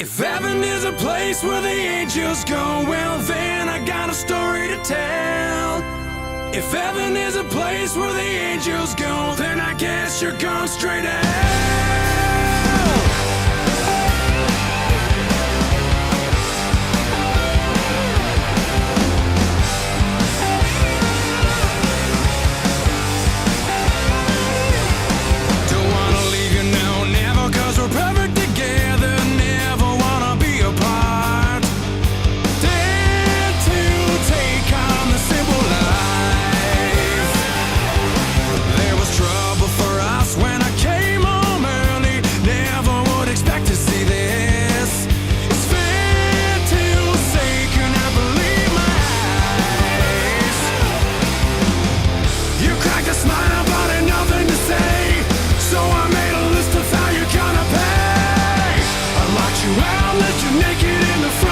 If heaven is a place where the angels go, well then I got a story to tell. If heaven is a place where the angels go, then I guess you're going straight to hell. Don't wanna leave you now, never, 'cause we're perfect together. Never wanna be apart. Dare to take on the simple life. There was trouble for us when I came home early. Never would expect to see this. It's fair to say, can I believe my eyes? You cracked a smile but had nothing to say, so I made a list of how you're gonna pay. I locked you out, left you naked in the front.